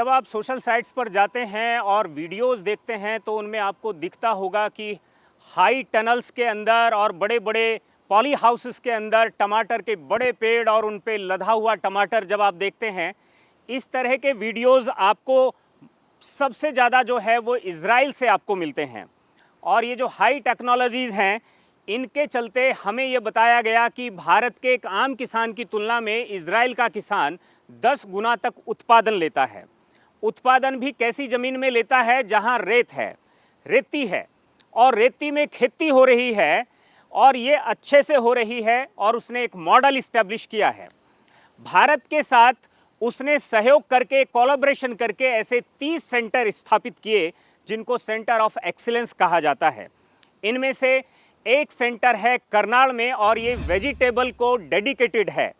जब आप social sites पर जाते हैं और वीडियोस देखते हैं तो उनमें आपको दिखता होगा कि हाई टनल्स के अंदर और बड़े बड़े पॉली हाउसेस के अंदर टमाटर के बड़े पेड़ और उन पे लदा हुआ टमाटर जब आप देखते हैं, इस तरह के वीडियोस आपको सबसे ज़्यादा जो है वो इज़राइल से आपको मिलते हैं। और ये जो हाई टेक्नोलॉजीज़ हैं, इनके चलते हमें ये बताया गया कि भारत के एक आम किसान की तुलना में इज़राइल का किसान 10 गुना तक उत्पादन लेता है। उत्पादन भी कैसी ज़मीन में लेता है, जहाँ रेत है, रेती है और रेती में खेती हो रही है और ये अच्छे से हो रही है। और उसने एक मॉडल इस्टेब्लिश किया है। भारत के साथ उसने सहयोग करके, कोलैबोरेशन करके ऐसे 30 सेंटर स्थापित किए जिनको सेंटर ऑफ एक्सीलेंस कहा जाता है। इनमें से एक सेंटर है करनाल में और ये वेजिटेबल को डेडिकेटेड है।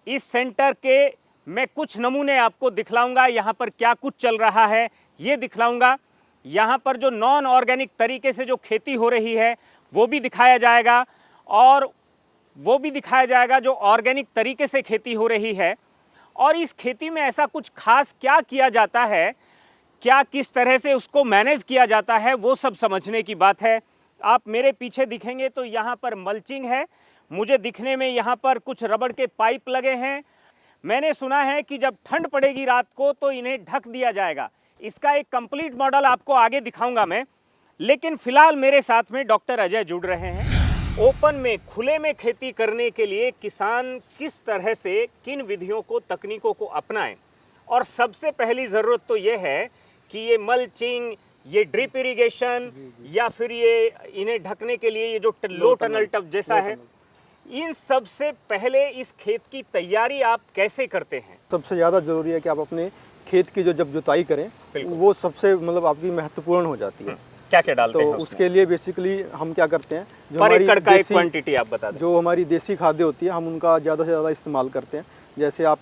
इस सेंटर के मैं कुछ नमूने आपको दिखलाऊंगा, यहाँ पर क्या कुछ चल रहा है ये दिखलाऊंगा। यहाँ पर जो नॉन ऑर्गेनिक तरीके से जो खेती हो रही है वो भी दिखाया जाएगा और वो भी दिखाया जाएगा जो ऑर्गेनिक तरीके से खेती हो रही है। और इस खेती में ऐसा कुछ खास क्या किया जाता है, क्या किस तरह से उसको मैनेज किया जाता है, वो सब समझने की बात है। आप मेरे पीछे दिखेंगे तो यहाँ पर मल्चिंग है। मुझे दिखने में यहाँ पर कुछ रबड़ के पाइप लगे हैं। मैंने सुना है कि जब ठंड पड़ेगी रात को तो इन्हें ढक दिया जाएगा। इसका एक कंप्लीट मॉडल आपको आगे दिखाऊंगा मैं, लेकिन फिलहाल मेरे साथ में डॉक्टर अजय जुड़ रहे हैं। ओपन में, खुले में खेती करने के लिए किसान किस तरह से किन विधियों को, तकनीकों को अपनाएं। और सबसे पहली ज़रूरत तो ये है कि ये मल्चिंग, ये ड्रिप इरिगेशन या फिर ये इन्हें ढकने के लिए ये जो लो टनल टब जैसा है, इन सबसे पहले इस खेत की तैयारी आप कैसे करते हैं? सबसे ज़्यादा ज़रूरी है कि आप अपने खेत की जब जुताई करें वो सबसे आपकी महत्वपूर्ण हो जाती है। क्या क्या डालते हैं तो उसके लिए बेसिकली हम क्या करते हैं, जो पर हमारी एकड़ का एक देसी क्वांटिटी आप बता दें। जो हमारी देसी खाद्य होती है हम उनका ज़्यादा से ज़्यादा इस्तेमाल करते हैं। जैसे आप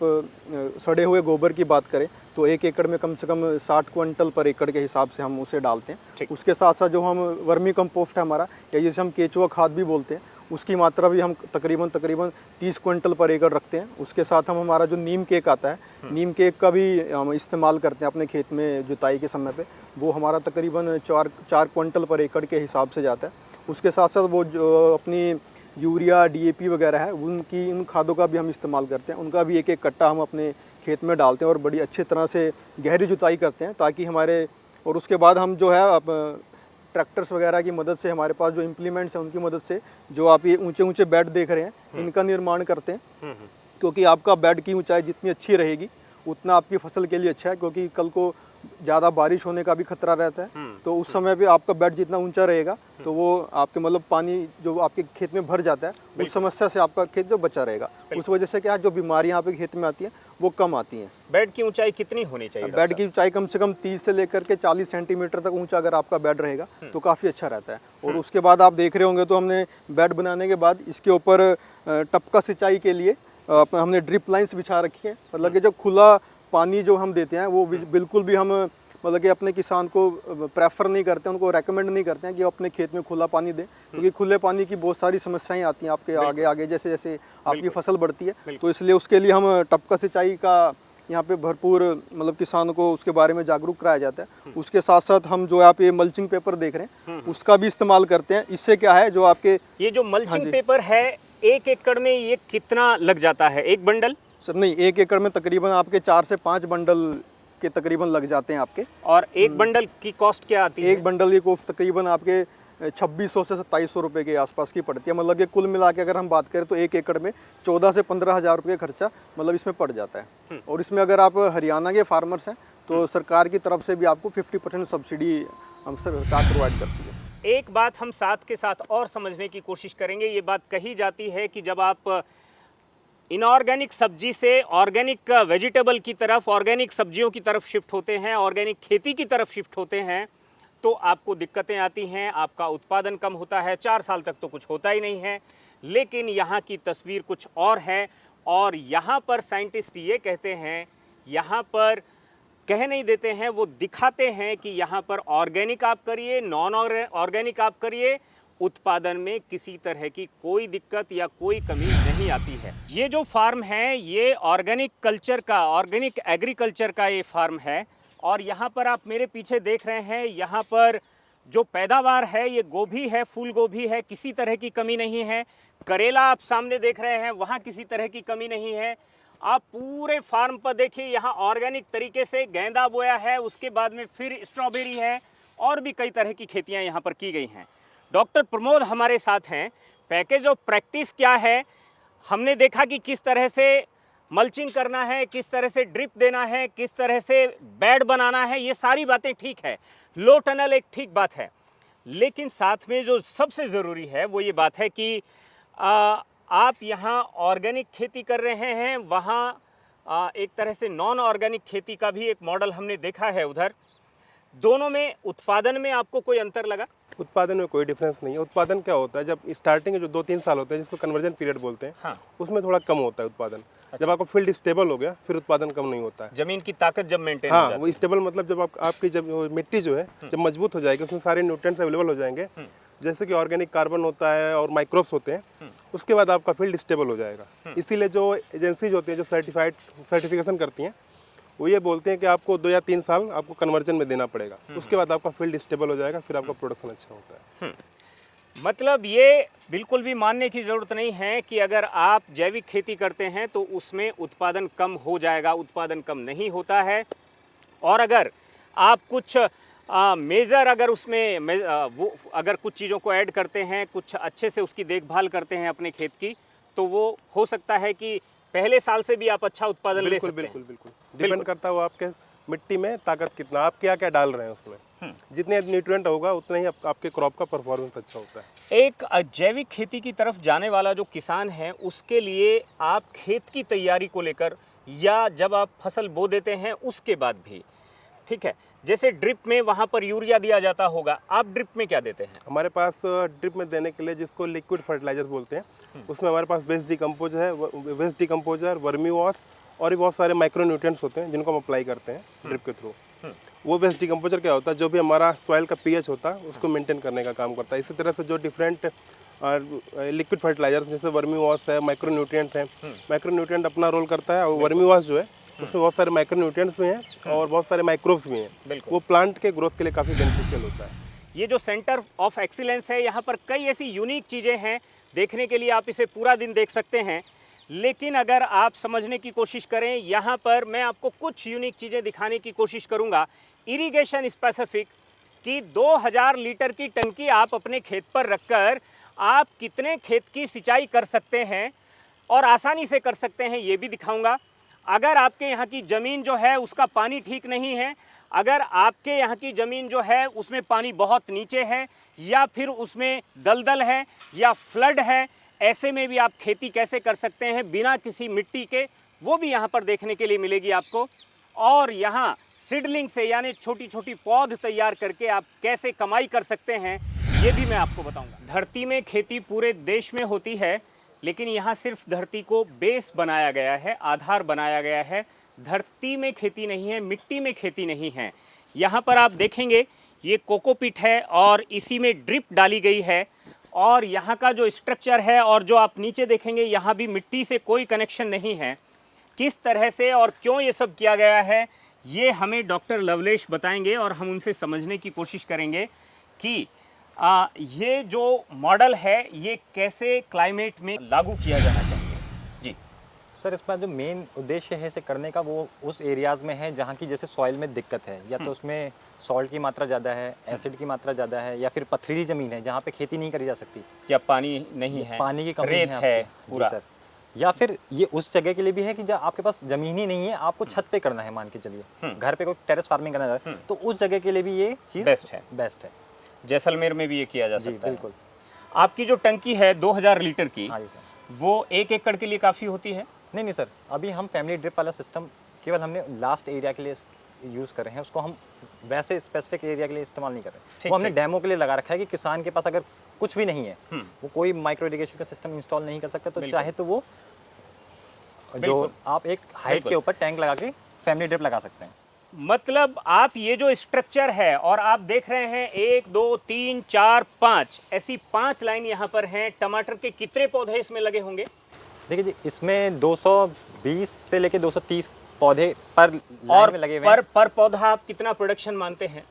सड़े हुए गोबर की बात करें तो 1 एकड़ में कम से कम 60 क्विंटल पर एकड़ के हिसाब से हम उसे डालते हैं। उसके साथ साथ जो हम वर्मी कंपोस्ट है हमारा, या जिसे हम केचुआ खाद भी बोलते हैं, उसकी मात्रा भी हम तकरीबन 30 क्विंटल पर एकड़ रखते हैं। उसके साथ हम हमारा जो नीम केक आता है, नीम केक का भी हम इस्तेमाल करते हैं अपने खेत में जुताई के समय पे। वो हमारा तकरीबन 4 क्विंटल पर एकड़ के हिसाब से जाता है। उसके साथ साथ वो जो अपनी यूरिया, DAP वगैरह है, उन खादों का भी हम इस्तेमाल करते हैं। उनका भी एक एक कट्टा हम अपने खेत में डालते हैं और बड़ी अच्छी तरह से गहरी जुताई करते हैं ताकि हमारे, और उसके बाद हम जो है अब ट्रैक्टर्स वगैरह की मदद से, हमारे पास जो इम्प्लीमेंट्स हैं उनकी मदद से, जो आप ये ऊंचे ऊंचे बेड देख रहे हैं इनका निर्माण करते हैं। क्योंकि आपका बेड की ऊंचाई जितनी अच्छी रहेगी उतना आपकी फसल के लिए अच्छा है, क्योंकि कल को ज़्यादा बारिश होने का भी खतरा रहता है। तो उस समय पे आपका बेड जितना ऊंचा रहेगा तो वो आपके पानी जो आपके खेत में भर जाता है उस समस्या से आपका खेत जो बचा रहेगा। उस वजह से क्या है, जो बीमारियां आपके खेत में आती हैं वो कम आती हैं। बेड की ऊंचाई कितनी होनी चाहिए? बेड की ऊंचाई कम से कम 30 से लेकर के 40 सेंटीमीटर तक ऊंचा अगर आपका बेड रहेगा तो काफ़ी अच्छा रहता है। और उसके बाद आप देख रहे होंगे तो हमने बेड बनाने के बाद इसके ऊपर टपका सिंचाई के लिए हमने ड्रिप लाइन्स बिछा रखी है। मतलब कि जो खुला पानी जो हम देते हैं वो बिल्कुल भी हम कि अपने किसान को प्रेफर नहीं करते हैं, उनको रेकमेंड नहीं करते हैं कि अपने खेत में खुला पानी दें, क्योंकि खुले पानी की बहुत सारी समस्याएं आती हैं आपके आगे आगे जैसे जैसे आपकी फसल बढ़ती है। तो इसलिए उसके लिए हम टपका सिंचाई का यहाँ पे भरपूर किसानों को उसके बारे में जागरूक कराया जाता है। उसके साथ साथ हम जो आप ये मल्चिंग पेपर देख रहे हैं उसका भी इस्तेमाल करते हैं। इससे क्या है, जो आपके ये जो मल्चिंग पेपर है 1 एकड़ में ये कितना लग जाता है, एक बंडल? सर नहीं, 1 एकड़ में तकरीबन आपके 4 से 5 बंडल के तकरीबन लग जाते हैं आपके। और एक बंडल की कॉस्ट क्या आती है? एक बंडल की कॉस्ट तकरीबन आपके 2600 से 2700 रुपये के आसपास की पड़ती है। कि कुल मिला के अगर हम बात करें तो 1 एकड़ में 14 से 15 हज़ार रुपये खर्चा इसमें पड़ जाता है। और इसमें अगर आप हरियाणा के फार्मर्स हैं तो सरकार की तरफ से भी आपको 50% सब्सिडी हम सरकार प्रोवाइड करती है। एक बात हम साथ के साथ और समझने की कोशिश करेंगे। ये बात कही जाती है कि जब आप इनऑर्गेनिक सब्जी से ऑर्गेनिक वेजिटेबल की तरफ, ऑर्गेनिक सब्जियों की तरफ शिफ्ट होते हैं, ऑर्गेनिक खेती की तरफ शिफ्ट होते हैं, तो आपको दिक्कतें आती हैं, आपका उत्पादन कम होता है, 4 साल तक तो कुछ होता ही नहीं है। लेकिन यहाँ की तस्वीर कुछ और है। और यहाँ पर साइंटिस्ट ये कहते हैं, यहाँ पर कह नहीं देते हैं, वो दिखाते हैं कि यहाँ पर ऑर्गेनिक आप करिए, नॉन ऑर्गेनिक आप करिए, उत्पादन में किसी तरह की कोई दिक्कत या कोई कमी नहीं आती है। ये जो फार्म है ये ऑर्गेनिक कल्चर का, ऑर्गेनिक एग्रीकल्चर का ये फार्म है और यहाँ पर आप मेरे पीछे देख रहे हैं, यहाँ पर जो पैदावार है ये गोभी है, फूल गोभी है, किसी तरह की कमी नहीं है। करेला आप सामने देख रहे हैं, वहाँ किसी तरह की कमी नहीं है। आप पूरे फार्म पर देखिए, यहाँ ऑर्गेनिक तरीके से गेंदा बोया है, उसके बाद में फिर स्ट्रॉबेरी है और भी कई तरह की खेतियाँ यहाँ पर की गई हैं। डॉक्टर प्रमोद हमारे साथ हैं। पैकेज ऑफ प्रैक्टिस क्या है, हमने देखा कि किस तरह से मल्चिंग करना है, किस तरह से ड्रिप देना है, किस तरह से बेड बनाना है, ये सारी बातें ठीक है। लो टनल एक ठीक बात है, लेकिन साथ में जो सबसे ज़रूरी है वो ये बात है कि आप यहाँ ऑर्गेनिक खेती कर रहे हैं, वहाँ एक तरह से नॉन ऑर्गेनिक खेती का भी एक मॉडल हमने देखा है उधर। दोनों में उत्पादन में आपको कोई अंतर लगा? उत्पादन में कोई डिफरेंस नहीं है। उत्पादन क्या होता है, जब स्टार्टिंग के जो 2-3 साल होते हैं जिसको कन्वर्जन पीरियड बोलते हैं, हाँ। उसमें थोड़ा कम होता है उत्पादन। जब आपका फील्ड स्टेबल हो गया फिर उत्पादन कम नहीं होता है। जमीन की ताकत जब मेंटेन हो हाँ, जाती वो स्टेबल मतलब जब आपकी जब मिट्टी जो है जब मजबूत हो जाएगी, उसमें सारे न्यूट्रिएंट्स अवेलेबल हो जाएंगे, जैसे कि ऑर्गेनिक कार्बन होता है और माइक्रोब्स होते हैं, उसके बाद आपका फील्ड स्टेबल हो जाएगा। इसीलिए जो एजेंसीज होती हैं जो सर्टिफिकेशन करती हैं, वो ये बोलते हैं कि आपको 2 या 3 साल आपको कन्वर्जन में देना पड़ेगा, उसके बाद आपका फील्ड स्टेबल हो जाएगा, फिर आपका प्रोडक्शन अच्छा होता है। मतलब ये बिल्कुल भी मानने की ज़रूरत नहीं है कि अगर आप जैविक खेती करते हैं तो उसमें उत्पादन कम हो जाएगा, उत्पादन कम नहीं होता है। और अगर आप कुछ मेजर अगर उसमें वो अगर कुछ चीज़ों को ऐड करते हैं, कुछ अच्छे से उसकी देखभाल करते हैं अपने खेत की, तो वो हो सकता है कि पहले साल से भी आप अच्छा उत्पादन ले सकते हैं। बिल्कुल बिल्कुल डिपेंड करता है वो आपके मिट्टी में ताकत कितना, आप क्या क्या डाल रहे हैं उसमें। जितने न्यूट्रिएंट होगा उतना ही आपके क्रॉप का परफॉर्मेंस अच्छा होता है। एक जैविक खेती की तरफ जाने वाला जो किसान है, उसके लिए आप खेत की तैयारी को लेकर या जब आप फसल बो देते हैं उसके बाद भी, ठीक है, जैसे ड्रिप में वहाँ पर यूरिया दिया जाता होगा, आप ड्रिप में क्या देते हैं? हमारे पास ड्रिप में देने के लिए जिसको लिक्विड फर्टिलाइजर बोलते हैं, उसमें हमारे पास वेस्ट डिकम्पोजर, वर्मी वॉश और भी बहुत सारे माइक्रो न्यूट्रिएंट्स होते हैं जिनको हम अप्लाई करते हैं ड्रिप के थ्रू। वो वेस्ट डिकम्पोजर क्या होता है, जो भी हमारा सॉइल का पीएच होता है उसको मेंटेन करने का काम करता है। इसी तरह से जो डिफरेंट लिक्विड फर्टिलाइजर्स जैसे वर्मी वॉश है, माइक्रो न्यूट्रिएंट है, माइक्रो न्यूट्रिएंट अपना रोल करता है। और वर्मी वॉश जो है उसमें बहुत सारे माइक्रो न्यूट्रिएंट्स भी हैं और बहुत सारे माइक्रोब्स भी हैं, वो प्लांट के ग्रोथ के लिए काफ़ी बेनिफिशियल होता है। ये जो सेंटर ऑफ एक्सीलेंस है, यहाँ पर कई ऐसी यूनिक चीज़ें हैं, देखने के लिए आप इसे पूरा दिन देख सकते हैं। लेकिन अगर आप समझने की कोशिश करें, यहाँ पर मैं आपको कुछ यूनिक चीज़ें दिखाने की कोशिश करूँगा। इरिगेशन स्पेसिफिक कि 2000 लीटर की टंकी आप अपने खेत पर रखकर आप कितने खेत की सिंचाई कर सकते हैं और आसानी से कर सकते हैं, ये भी दिखाऊंगा। अगर आपके यहाँ की ज़मीन जो है उसका पानी ठीक नहीं है, अगर आपके यहाँ की ज़मीन जो है उसमें पानी बहुत नीचे है या फिर उसमें दलदल है या फ्लड है, ऐसे में भी आप खेती कैसे कर सकते हैं बिना किसी मिट्टी के, वो भी यहाँ पर देखने के लिए मिलेगी आपको। और यहाँ सीडलिंग से यानी छोटी छोटी पौध तैयार करके आप कैसे कमाई कर सकते हैं, ये भी मैं आपको बताऊंगा। धरती में खेती पूरे देश में होती है, लेकिन यहाँ सिर्फ धरती को बेस बनाया गया है, आधार बनाया गया है। धरती में खेती नहीं है, मिट्टी में खेती नहीं है। यहाँ पर आप देखेंगे ये कोकोपीट है और इसी में ड्रिप डाली गई है और यहाँ का जो स्ट्रक्चर है और जो आप नीचे देखेंगे यहाँ भी मिट्टी से कोई कनेक्शन नहीं है। किस तरह से और क्यों ये सब किया गया है, ये हमें डॉक्टर लवलेश बताएंगे और हम उनसे समझने की कोशिश करेंगे कि ये जो मॉडल है ये कैसे क्लाइमेट में लागू किया जाना चाहिए। जी सर, इसमें जो मेन उद्देश्य है इसे करने का वो उस एरियाज़ में है जहाँ की जैसे सॉइल में दिक्कत है, या तो उसमें सॉल्ट की मात्रा ज़्यादा है, एसिड की मात्रा ज़्यादा है, या फिर पथरीली ज़मीन है जहाँ पे खेती नहीं करी जा सकती, या पानी नहीं है, पानी की कमी रेत है पूरा। सर, या फिर ये उस जगह के लिए भी है कि जब आपके पास ज़मीन ही नहीं है, आपको छत पे करना है, मान के चलिए घर पे कोई टेरेस फार्मिंग करना है, तो उस जगह के लिए भी ये चीज़ बेस्ट है। जैसलमेर में भी ये किया जा सकता है। बिल्कुल। आपकी जो टंकी है 2000 लीटर की, हाँ जी सर, वो 1 एकड़ के लिए काफ़ी होती है? नहीं सर, अभी हम फैमिली ड्रिप वाला सिस्टम केवल हमने लास्ट एरिया के लिए यूज़ कर रहे हैं, उसको हम वैसे स्पेसिफिक एरिया के लिए इस्तेमाल नहीं कर रहे। वो हमने डेमो के लिए लगा रखा है कि किसान के पास अगर कुछ भी नहीं है, वो कोई माइक्रो इरिगेशन का सिस्टम इंस्टॉल नहीं कर सकता, तो चाहे तो वो जो आप एक हाइट के ऊपर टैंक लगा के फैमिली ड्रिप लगा सकते हैं। मतलब आप ये जो स्ट्रक्चर है और आप देख रहे हैं 1 2 3 4 5 ऐसी 5 लाइन यहाँ पर हैं। टमाटर के कितने पौधे इसमें लगे होंगे? देखिए जी, इसमें 220 से लेके 230 पौधे पर लाइन और में लगे हुए हैं। पर पौधा आप कितना प्रोडक्शन मानते हैं?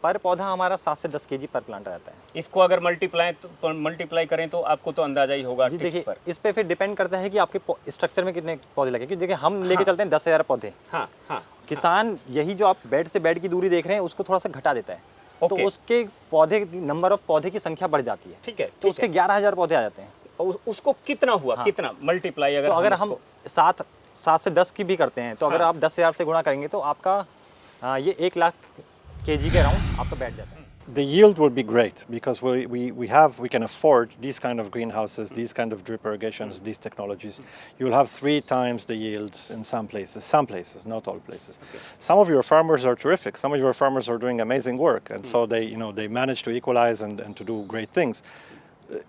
पर पौधा हमारा 7 से 10 केजी पर प्लांट रहता है। इसको अगर मल्टीप्लाई करें तो आपको तो अंदाजा ही होगा जी टिप्स देखिए, पर। इस पे फिर डिपेंड करता है कि आपके स्ट्रक्चर में कितने पौधे लगे। क्योंकि देखिए हम लेके चलते हैं 10,000 पौधे, हाँ हाँ किसान यही जो आप बेड से बेड की दूरी देख रहे हैं उसको थोड़ा सा घटा देता है, तो ओके। उसके पौधे नंबर ऑफ पौधे की संख्या बढ़ जाती है। ठीक है, तो उसके 11,000 पौधे आ जाते हैं। उसको कितना हुआ, कितना मल्टीप्लाई अगर तो अगर हम 7 से 10 की भी करते हैं तो अगर आप 10,000 से गुणा करेंगे तो आपका ये 1 लाख केजी के अराउंड आपका बैठ जाता है। The yield will be great because we can afford these kind of greenhouses, these kind of drip irrigations, these technologies. You will have 3 times the yields in some places, not all places. Okay. Some of your farmers are terrific. Some of your farmers are doing amazing work, and so they manage to equalize and to do great things.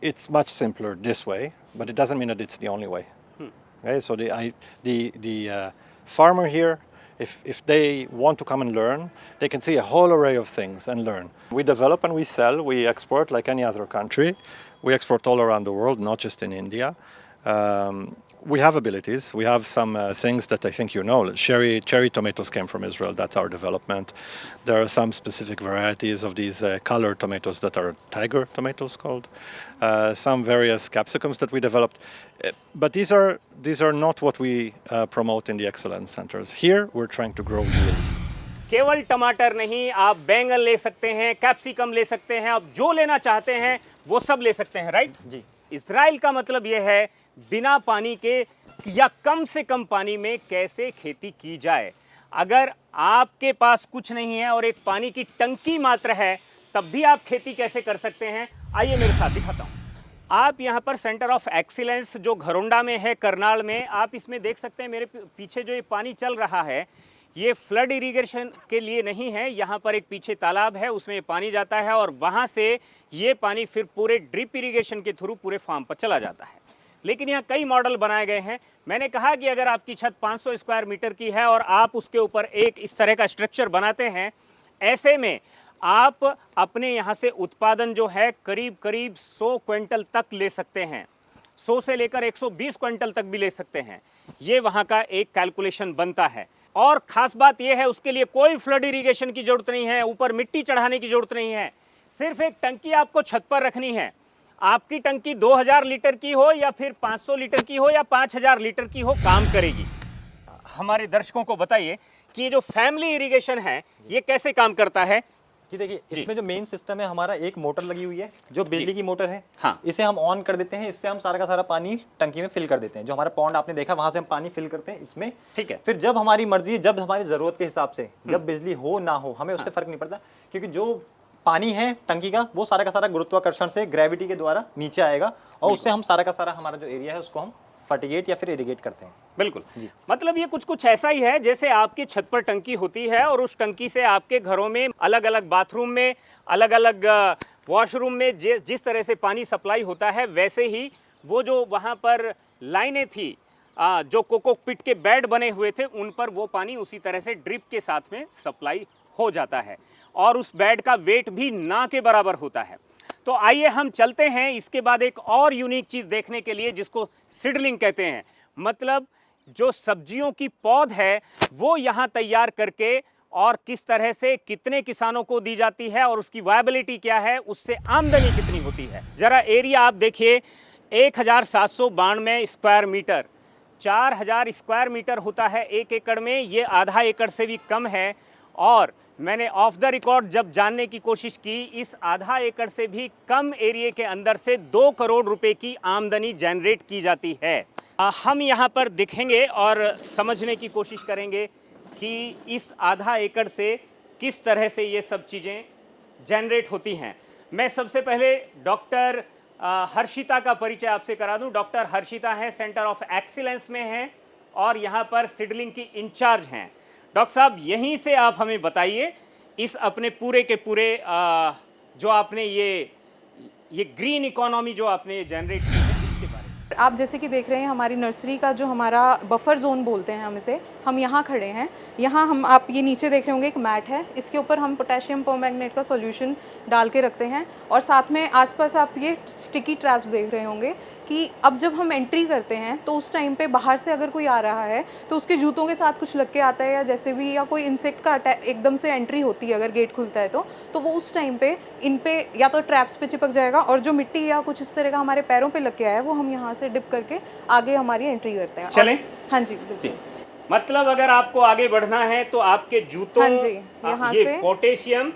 It's much simpler this way, but it doesn't mean that it's the only way. Okay, so the farmer here, if they want to come and learn, they can see a whole array of things and learn. We develop and we sell, we export like any other country. We export all around the world, not just in India. We have abilities. We have some things that I think you know. Cherry tomatoes came from Israel. That's our development. There are some specific varieties of these colored tomatoes that are tiger tomatoes called. Some various capsicums that we developed. But these are not what we promote in the excellence centers. Here, we're trying to grow yield. केवल टमाटर नहीं, आप बैंगन ले सकते हैं, capsicum ले सकते हैं, आप जो लेना चाहते हैं वो सब ले सकते हैं, राइट जी। इजराइल का मतलब यह है बिना पानी के या कम से कम पानी में कैसे खेती की जाए। अगर आपके पास कुछ नहीं है और एक पानी की टंकी मात्र है तब भी आप खेती कैसे कर सकते हैं, आइए मेरे साथ दिखाता हूँ। आप यहाँ पर सेंटर ऑफ एक्सीलेंस जो घरोंडा में है, करनाल में, आप इसमें देख सकते हैं मेरे पीछे जो ये पानी चल रहा है ये फ्लड इरिगेशन के लिए नहीं है। यहाँ पर एक पीछे तालाब है, उसमें पानी जाता है और वहाँ से ये पानी फिर पूरे ड्रिप इरिगेशन के थ्रू पूरे फार्म पर चला जाता है। लेकिन यहाँ कई मॉडल बनाए गए हैं। मैंने कहा कि अगर आपकी छत 500 स्क्वायर मीटर की है और आप उसके ऊपर एक इस तरह का स्ट्रक्चर बनाते हैं, ऐसे में आप अपने यहाँ से उत्पादन जो है करीब करीब 100 क्विंटल तक ले सकते हैं। 100 से लेकर 120 क्विंटल तक भी ले सकते हैं। ये वहाँ का एक कैलकुलेशन बनता है। और ख़ास बात यह है उसके लिए कोई फ्लड इरिगेशन की ज़रूरत नहीं है, ऊपर मिट्टी चढ़ाने की ज़रूरत नहीं है। सिर्फ एक टंकी आपको छत पर रखनी है। आपकी टंकी 2000 लीटर की हो या फिर 500 लीटर की हो या 5000 लीटर की हो, काम करेगी। हमारे दर्शकों को बताइए कि ये जो फैमिली इरिगेशन है ये कैसे काम करता है। जी देखिए, इसमें जो मेन सिस्टम है हमारा, एक मोटर लगी हुई है जो बिजली की मोटर है। हाँ। इसे हम ऑन कर देते हैं, इससे हम सारा का सारा पानी टंकी में फिल कर देते हैं। जो हमारा पॉन्ड आपने देखा वहां से हम पानी फिल करते हैं इसमें। ठीक है। फिर जब हमारी मर्जी, जब हमारी जरूरत के हिसाब से, जब बिजली हो ना हो, हमें उससे फर्क नहीं पड़ता, क्योंकि जो पानी है टंकी का वो सारा का सारा गुरुत्वाकर्षण से, ग्रेविटी के द्वारा नीचे आएगा और उससे हम सारा का सारा हमारा जो एरिया है उसको हम फर्टिगेट या फिर इरिगेट करते हैं। बिल्कुल जी। मतलब ये कुछ ऐसा ही है जैसे आपकी छत पर टंकी होती है और उस टंकी से आपके घरों में अलग अलग बाथरूम में, अलग अलग वॉशरूम में जिस तरह से पानी सप्लाई होता है, वैसे ही वो जो वहाँ पर लाइनें थी, जो कोकोपिट के बेड बने हुए थे, उन पर वो पानी उसी तरह से ड्रिप के साथ में सप्लाई हो जाता है और उस बेड का वेट भी ना के बराबर होता है। तो आइए हम चलते हैं इसके बाद एक और यूनिक चीज़ देखने के लिए जिसको सीडलिंग कहते हैं। मतलब जो सब्जियों की पौध है वो यहाँ तैयार करके और किस तरह से कितने किसानों को दी जाती है और उसकी वायबिलिटी क्या है, उससे आमदनी कितनी होती है। ज़रा एरिया आप देखिए, 1792 स्क्वायर मीटर, 4000 स्क्वायर मीटर होता है 1 एकड़ में। ये आधा एकड़ से भी कम है और मैंने ऑफ द रिकॉर्ड जब जानने की कोशिश की, इस आधा एकड़ से भी कम एरिया के अंदर से 2 करोड़ रुपए की आमदनी जनरेट की जाती है। हम यहाँ पर दिखेंगे और समझने की कोशिश करेंगे कि इस आधा एकड़ से किस तरह से ये सब चीज़ें जनरेट होती हैं। मैं सबसे पहले डॉक्टर हर्षिता का परिचय आपसे करा दूं। डॉक्टर हर्षिता हैं, सेंटर ऑफ एक्सीलेंस में हैं और यहाँ पर सीडलिंग की इंचार्ज हैं। डॉक्टर साहब, यहीं से आप हमें बताइए इस अपने पूरे के पूरे जो आपने ये ग्रीन इकोनॉमी जो आपने जनरेट की है, इसके बारे में। आप जैसे कि देख रहे हैं हमारी नर्सरी का जो हमारा बफर जोन बोलते हैं हम इसे, हम यहाँ खड़े हैं। यहाँ हम, आप ये नीचे देख रहे होंगे एक मैट है, इसके ऊपर हम पोटेशियम परमैंगनेट का सॉल्यूशन डाल के रखते हैं। और साथ में आसपास आप ये स्टिकी ट्रैप्स देख रहे होंगे कि अब जब हम एंट्री करते हैं तो उस टाइम पे बाहर से अगर कोई आ रहा है तो उसके जूतों के साथ कुछ लग के आता है या जैसे भी, या कोई इंसेक्ट का अटैक एकदम से एंट्री होती है अगर गेट खुलता है तो वो उस टाइम पे इन पे या तो ट्रैप्स पे चिपक जाएगा, और जो मिट्टी या कुछ इस तरह का हमारे पैरों पे लग के आया है वो हम यहाँ से डिप करके आगे हमारी एंट्री करते हैं। चलें? हाँ जी बिल्कुल। मतलब अगर आपको आगे बढ़ना है तो आपके जूतों, हाँ जी, यहाँ ये से पोटेशियम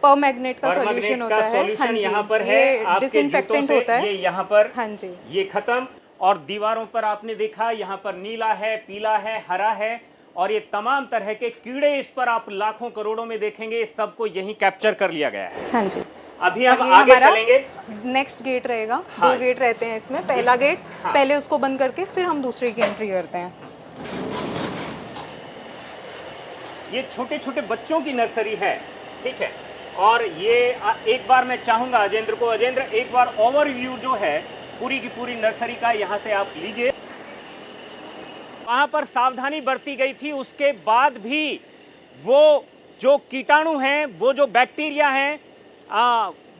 परमैंगनेट का परमैंगनेट सॉल्यूशन का होता है। सॉल्यूशन हाँ जी, यहाँ पर है, ये आपके जूतों डिसइंफेक्टेंट से होता है। ये यहाँ पर, हाँ जी, ये खत्म। और दीवारों पर आपने देखा यहाँ पर नीला है, पीला है, हरा है, और ये तमाम तरह के कीड़े इस पर आप लाखों करोड़ों में देखेंगे, इस सबको यहीं कैप्चर कर लिया गया है। हाँ जी। अभी हम ये आगे हमारा चलेंगे। नेक्स्ट गेट रहेगा। हाँ। 2 गेट रहते हैं इसमें। पहला गेट पहले उसको बंद करके फिर हम दूसरे की एंट्री करते हैं। ये छोटे छोटे बच्चों की नर्सरी है, ठीक है। और ये एक बार मैं चाहूंगा अजेंद्र को, अजेंद्र एक बार ओवरव्यू जो है पूरी की पूरी नर्सरी का यहाँ से आप लीजिए। वहां पर सावधानी बरती गई थी, उसके बाद भी वो जो कीटाणु हैं, वो जो बैक्टीरिया हैं,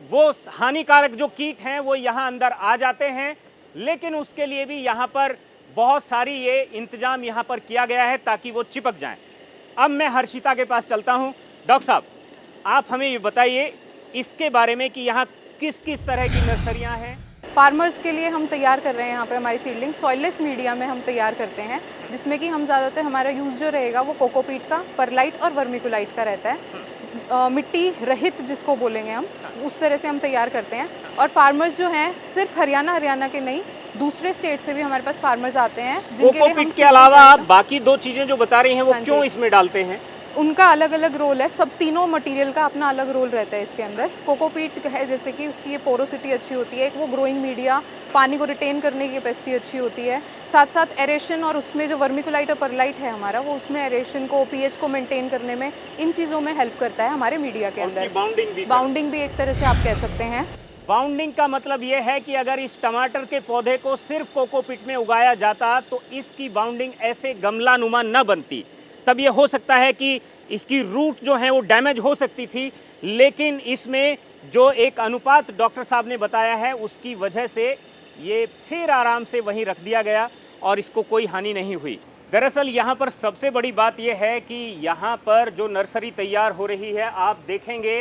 वो हानिकारक जो कीट हैं वो यहाँ अंदर आ जाते हैं, लेकिन उसके लिए भी यहाँ पर बहुत सारी ये इंतजाम यहाँ पर किया गया है ताकि वो चिपक जाएं। अब मैं हर्षिता के पास चलता हूँ। डॉक्टर साहब, आप हमें ये बताइए इसके बारे में कि यहाँ किस किस तरह की नर्सरियाँ हैं। फार्मर्स के लिए हम तैयार कर रहे हैं यहाँ पे हमारी सीडलिंग सॉइललेस मीडिया में हम तैयार करते हैं, जिसमें कि हम ज़्यादातर हमारा यूज़ जो रहेगा वो कोकोपीट का, परलाइट और वर्मिकुलाइट का रहता है। मिट्टी रहित जिसको बोलेंगे हम, उस तरह से हम तैयार करते हैं। और फार्मर्स जो हैं सिर्फ हरियाणा के नहीं, दूसरे स्टेट से भी हमारे पास फार्मर्स आते हैं जिनके लिए हम कोकोपीट के अलावा आप बाकी 2 चीज़ें जो बता रही हैं वो क्यों इसमें डालते हैं? उनका अलग अलग रोल है। सब तीनों मटेरियल का अपना अलग रोल रहता है इसके अंदर। कोकोपीट है जैसे कि उसकी ये पोरोसिटी अच्छी होती है, एक वो ग्रोइंग मीडिया, पानी को रिटेन करने की कैपेसिटी अच्छी होती है, साथ साथ एरेशन, और उसमें जो वर्मिकुलाइट और परलाइट है हमारा, वो उसमें एरेशन को, पीएच को मेंटेन करने में, इन चीज़ों में हेल्प करता है हमारे मीडिया के अंदर। बाउंडिंग भी एक तरह से आप कह सकते हैं। बाउंडिंग का मतलब ये है कि अगर इस टमाटर के पौधे को सिर्फ कोकोपीट में उगाया जाता तो इसकी बाउंडिंग ऐसे गमलानुमा न बनती। तब ये हो सकता है कि इसकी रूट जो है वो डैमेज हो सकती थी, लेकिन इसमें जो एक अनुपात डॉक्टर साहब ने बताया है उसकी वजह से ये फिर आराम से वहीं रख दिया गया और इसको कोई हानि नहीं हुई। दरअसल यहाँ पर सबसे बड़ी बात यह है कि यहाँ पर जो नर्सरी तैयार हो रही है, आप देखेंगे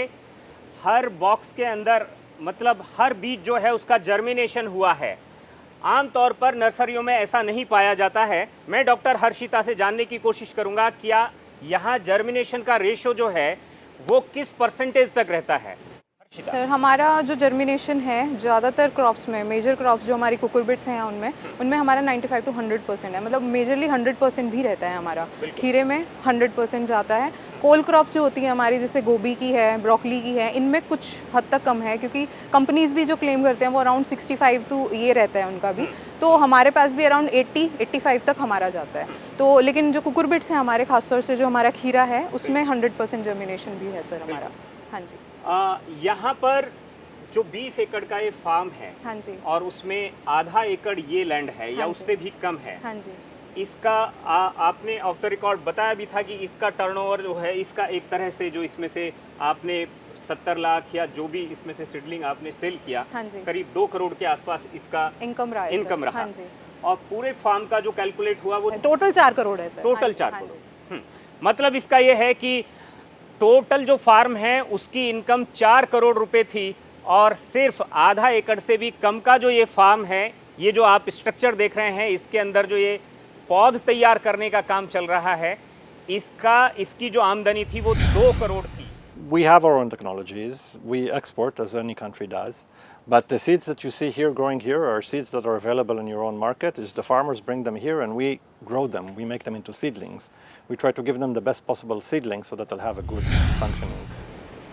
हर बॉक्स के अंदर, मतलब हर बीज जो है उसका जर्मिनेशन हुआ है। आमतौर पर नर्सरियों में ऐसा नहीं पाया जाता है। मैं डॉक्टर हर्षिता से जानने की कोशिश करूंगा क्या यहाँ जर्मिनेशन का रेशो जो है वो किस परसेंटेज तक रहता है। सर, हमारा जो जर्मिनेशन है ज़्यादातर क्रॉप्स में, मेजर क्रॉप्स जो हमारी कुकुरबिट्स हैं उनमें हमारा 95 to 100% है, मतलब मेजरली 100% भी रहता है हमारा। खीरे में 100% जाता है। कोल क्रॉप्स जो होती हैं हमारी, जैसे गोभी की है, ब्रोकली की है, इनमें कुछ हद तक कम है, क्योंकि कंपनीज भी जो क्लेम करते हैं वो अराउंड 65 तो ये रहता है उनका भी। तो हमारे पास भी अराउंड 80-85 तक हमारा जाता है। तो लेकिन जो कुकुरबिट्स हैं हमारे, खासतौर से जो हमारा खीरा है, उसमें 100% जर्मिनेशन भी है सर हमारा। हाँ जी। यहाँ पर जो 20 एकड़ का ये फार्म है, हाँ जी, और उसमें आधा एकड़ ये लैंड है या हाँ उससे भी कम है। हाँ जी। इसका आपने ऑफ द रिकॉर्ड बताया भी था कि इसका टर्नओवर जो है, इसका एक तरह से जो इसमें से आपने 70 लाख या जो भी इसमें से सीडलिंग आपने सेल किया, हाँ जी, करीब 2 करोड़ के आसपास इसका इनकम रहा है इनकम सर। रहा। हाँ जी। और पूरे फार्म का जो कैलकुलेट हुआ वो टोटल 4 करोड़ है सर। टोटल हाँ 4 जी, हाँ करोड़। मतलब इसका ये है कि टोटल जो फार्म है उसकी इनकम 4 करोड़ रुपए थी, और सिर्फ आधा एकड़ से भी कम का जो ये फार्म है, ये जो आप स्ट्रक्चर देख रहे हैं, इसके अंदर जो ये पौध तैयार करने का काम चल रहा है, इसकी जो आमदनी थी वो 2 करोड़ थी। We have our own technologies. We export, as any country does. But the seeds that you see here growing here are seeds that are available in your own market. Is the farmers bring them here and we grow them. We make them into seedlings. We try to give them the best possible seedlings so that they'll have a good functioning.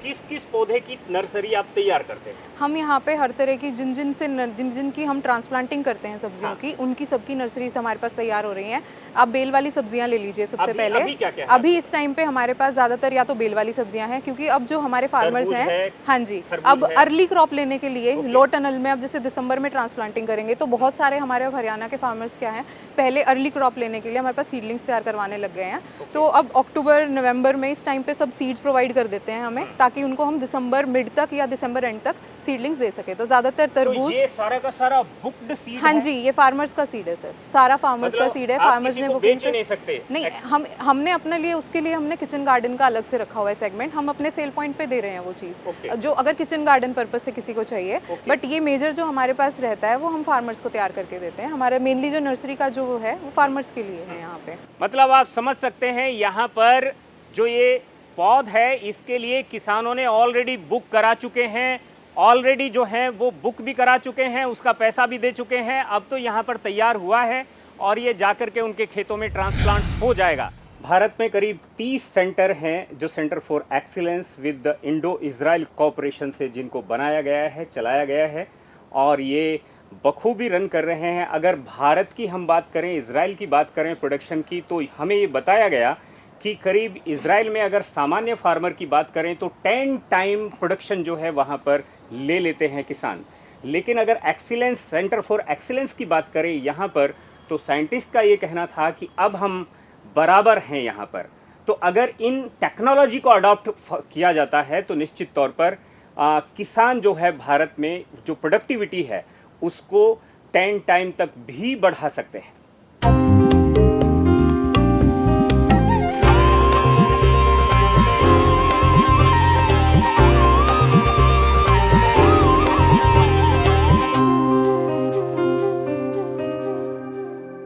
किस किस पौधे की nursery आप तैयार करते हैं? हम यहाँ पे हर तरह की जिन की हम ट्रांसप्लांटिंग करते हैं सब्जियों हाँ। की, उनकी सबकी नर्सरीज हमारे पास तैयार हो रही हैं। आप बेल वाली सब्जियां ले लीजिए सबसे अभी- पहले। अभी क्या-क्या है अभी इस टाइम पे हमारे पास ज़्यादातर या तो बेल वाली सब्जियां हैं, क्योंकि अब जो हमारे फार्मर्स तरबूज है, हैं, हाँ जी, खरबूज अब है। अर्ली क्रॉप लेने के लिए लो टनल में अब जैसे दिसंबर में ट्रांसप्लांटिंग करेंगे, तो बहुत सारे हमारे हरियाणा के फार्मर्स क्या हैं, पहले अर्ली क्रॉप लेने के लिए हमारे पास सीडलिंग्स तैयार करवाने लग गए हैं। तो अब अक्टूबर नवंबर में इस टाइम पे सब सीड्स प्रोवाइड कर देते हैं हमें, ताकि उनको हम दिसंबर मिड तक या दिसंबर एंड तक सीडलिंग्स दे सके। तो ज़्यादातर तो तरबूज, ये सारा का सारा बुक्ड सीड हाँ है? जी, ये फार्मर्स का सीड है सर, सारा फार्मर्स का मतलब सीड है। आप फार्मर्स किसी ने को बुकिंग बेच ही नहीं सकते? नहीं, हमने अपने लिए, उसके लिए हमने किचन गार्डन का अलग से रखा हुआ है सेगमेंट, हम अपने सेल पॉइंट पे दे रहे हैं वो चीज़, Okay. जो अगर किचन गार्डन पर्पज से किसी को चाहिए। बट ये मेजर जो हमारे पास रहता है वो हम फार्मर्स को तैयार करके देते हैं। हमारा मेनली जो नर्सरी का जो है वो फार्मर्स के लिए है यहाँ पे। मतलब आप समझ सकते हैं यहाँ पर जो ये पौध है इसके लिए किसानों ने ऑलरेडी बुक करा चुके हैं, ऑलरेडी जो है वो बुक भी करा चुके हैं, उसका पैसा भी दे चुके हैं। अब तो यहाँ पर तैयार हुआ है और ये जाकर के उनके खेतों में ट्रांसप्लांट हो जाएगा। भारत में करीब 30 सेंटर हैं जो centre for excellence with the Indo Israel cooperation से जिनको बनाया गया है, चलाया गया है और ये बखूबी रन कर रहे हैं। अगर भारत की हम बात करें, इजराइल की बात करें प्रोडक्शन की, तो हमें ये बताया गया कि करीब इजराइल में अगर सामान्य फार्मर की बात करें तो 10 टाइम प्रोडक्शन जो है वहाँ पर ले लेते हैं किसान। लेकिन अगर एक्सीलेंस, सेंटर फॉर एक्सीलेंस की बात करें यहाँ पर, तो साइंटिस्ट का ये कहना था कि अब हम बराबर हैं यहाँ पर। तो अगर इन टेक्नोलॉजी को अडॉप्ट किया जाता है तो निश्चित तौर पर किसान जो है भारत में जो प्रोडक्टिविटी है उसको 10 टाइम तक भी बढ़ा सकते हैं।